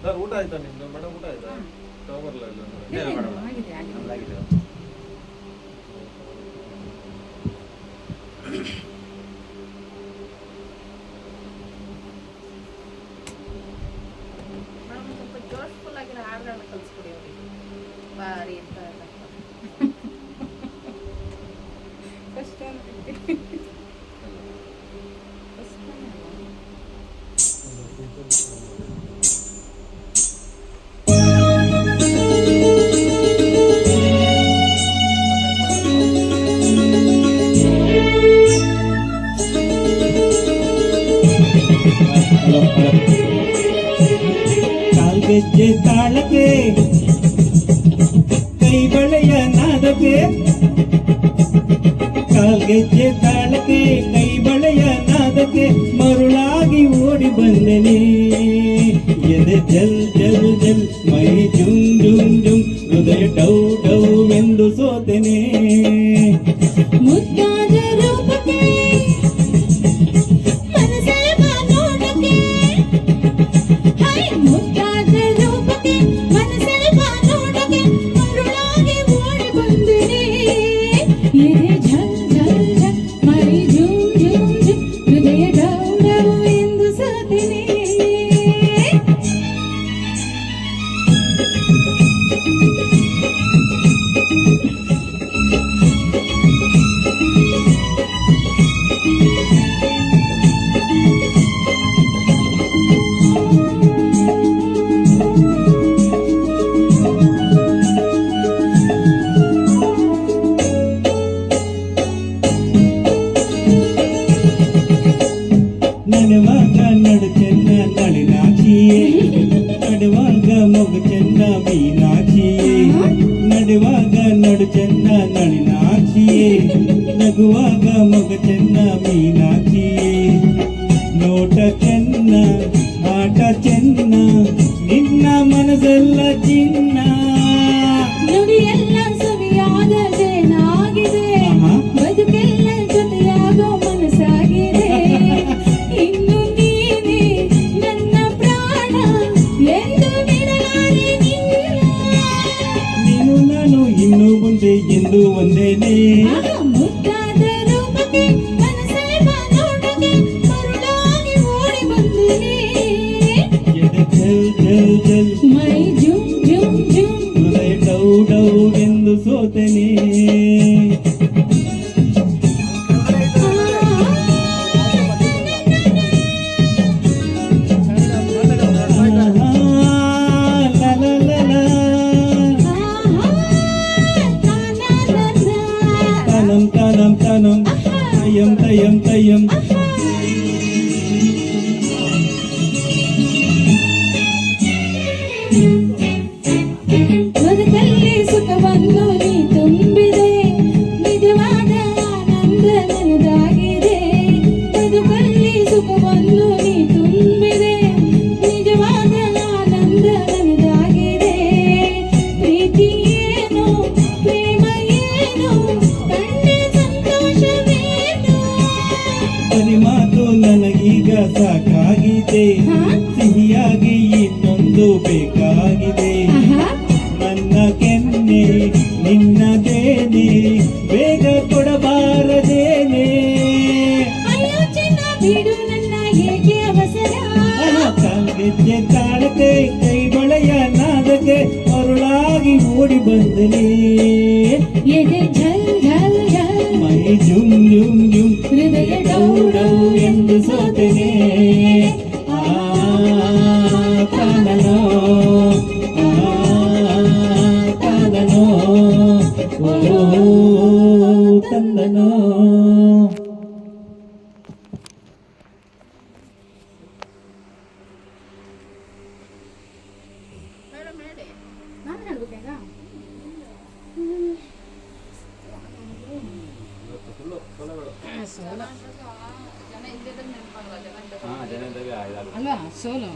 Sir ಊಟ ಆಯ್ತಾ ನಿಮ್ದು ಮೇಡಮ್? ಊಟ ಆಯ್ತಾ? ತಗೊಬರಲ್ಲ ಇಲ್ಲ ಸ್ವಲ್ಪ ಜೋಶ್ಫುಲ್ ಆಗಿರೋ ಹಾಡುಗಳನ್ನ ಕಲಿಸ್ಕೊಡಿ ಅವರಿಗೆ. ಬಾರಿ ಅಂತ ಕಷ್ಟ ಕಾಲ್ಗೆಜ್ಜೆ ತಾಳಕ್ಕೆ ಕೈ ಬಳೆಯ ನಾದಕ್ಕೆ, ಕಾಲ್ಗೆಜ್ಜೆ ತಾಳಕ್ಕೆ ಕೈ ಬಳೆಯ ನಾದಕ್ಕೆ ಮರುಳಾಗಿ ಓಡಿ ಬಂದೆನೆ. ಎದೆ ಜಲ್ ಜಲ್ ಜಲ್ ಮೈ ಜುಮ್ ಜುಮ್ ಜುಮ್ ಹೃದಯ ಡೌ ಡೌ ಎಂದು ಸೋತೆನೆ. ಮುದ್ದಾದ ರೂಪಕ್ಕೆ ಮನಸೆಲ್ಲ ನೋಡಕ್ಕೆ, ಹೈ ಮುದ್ದಾದ ರೂಪಕ್ಕೆ ಮನಸೆಲ್ಲ ನೋಡಕ್ಕೆ ಮರುಳಾಗಿ ಓಡಿ ಬಂದಿನಿ. ಎದೆ ಝಲ್ ಝಲ್ ಝಲ್ ಮೈ ಜುಮ್ ಜುಮ್ ಜುಮ್ ಹೃದಯ ಡೌ ಡೌ ಎಂದು ಸೋತೆನೆ. ನಡುವಾಗ ನಡು ಚೆನ್ನ ನಳಿನಾಕ್ಷಿಯೇ, ನಡುವಾಗ ಮೊಗು ಚೆನ್ನ ಮೀನಾಕ್ಷಿಯೇ, ನಡುವಾಗ ನಡು ಚೆನ್ನ ನಳಿನಾಕ್ಷಿಯೇ, ನಗುವಾಗ ಮೊಗು ಚೆನ್ನ ಮೀನಾಕ್ಷಿಯೇ. ನೋಟ ಚೆನ್ನ ಆಟ ಚೆನ್ನ ನಿನ್ನ ಮನಸ್ಸೆಲ್ಲ ಚಿನ್ನ. ನುಡಿಯೆಲ್ಲ ಸವಿಯಾದ ಜೇನಾಗಿದೆ, ಬದುಕೆಲ್ಲ ಜೊತೆಯಾಗೋ ಮನಸ್ಸಾಗಿದೆ. ಇನ್ನು ನೀನೇ ನನ್ನ ಪ್ರಾಣ ಎಂದು ಬಿಡಲಾರೆ ನಿನ್ನ. ನೀನು ನಾನು ಇನ್ನು ಮುಂದೆ ಎಂದು ಒಂದೇನೆ. ಮುದ್ದಾದ ರೂಪಕ್ಕೆ ಮನಸ್ಸೆಲ್ಲ ನೋಡಕ್ಕೆ ಮರುಳಾಗಿ ಓಡಿ ಬಂದಿನಿ. ಎದೆ ಜಲ್ ಜಲ್ ಜಲ್ ಮೈ ಜುಮ್ ಜುಮ್ ಜುಮ್ ಹೃದಯ ಡೌ ಡೌ ಎಂದು ಸೋತೆನೆ. ತನಂ ತನಂ ತನಂ ತಯಂ ತಯಂ ತಯಂ. ಬದುಕಲ್ಲಿ ಸುಖವನ್ನು ನೀ ತುಂಬಿದೆ, ನಿಜವಾದ ಆನಂದ ನನಗಾಗಿದೆ. ಬದುಕಲ್ಲಿ ಸುಖವನ್ನು ನೀ ತುಂಬಿದೆ, ನಿಜವಾದ ಆನಂದ ನನಗಾಗಿದೆ. ಪ್ರೀತಿ ಏನು ಪ್ರೇಮ ಏನು ಕಂಡೆ ಸಂತೋಷವೇನು. ಬರಿ ಮಾತು ನನಗೀಗ ಸಾಕಾಗಿದೆ, ಸಿಹಿಯಾಗಿ ಇನ್ನೊಂದು ಬೇಕಾಗಿದೆ. ನನ್ನ ಕೆನ್ನೆ ನಿನ್ನದೇನೆ, ಬೇಗ ಕೊಡಬಾರದೇನೆ. ಅಯ್ಯೋ ಚಿನ್ನ ಬಿಡು ನನ್ನ ಏಕೆ ಅವಸರ. ಕಾಲ್ಗೆಜ್ಜೆ ತಾಳಕ್ಕೆ ಕೈ ಬಳೆಯ ನಾದಕ್ಕೆ ಮರುಳಾಗಿ ಓಡಿ ಬಂದನೆ. ಎದೆ ಝಲ್ ಝಲ್ ಝಲ್ ಮೈ ಜುಮ್ ಜುಮ್ ಜುಮ್ ಹೃದಯ ಡೌ ಡೌ ಎಂದು ಸೋತೆನೆ. ತಾನನೋ ತಾನನೋ ಓ ತಂದನೋ. ಮೇಡಮ್ ಹೇಳಿ. ನಾನು ಹೇಳ್ಬೇಕಾ? ಜನ ಇಲ್ಲದ್ರೆ ನೆನಪಾಗಲ್ಲ, ಜನ ಜನ ಅಲ್ವಾ ಸೋಲು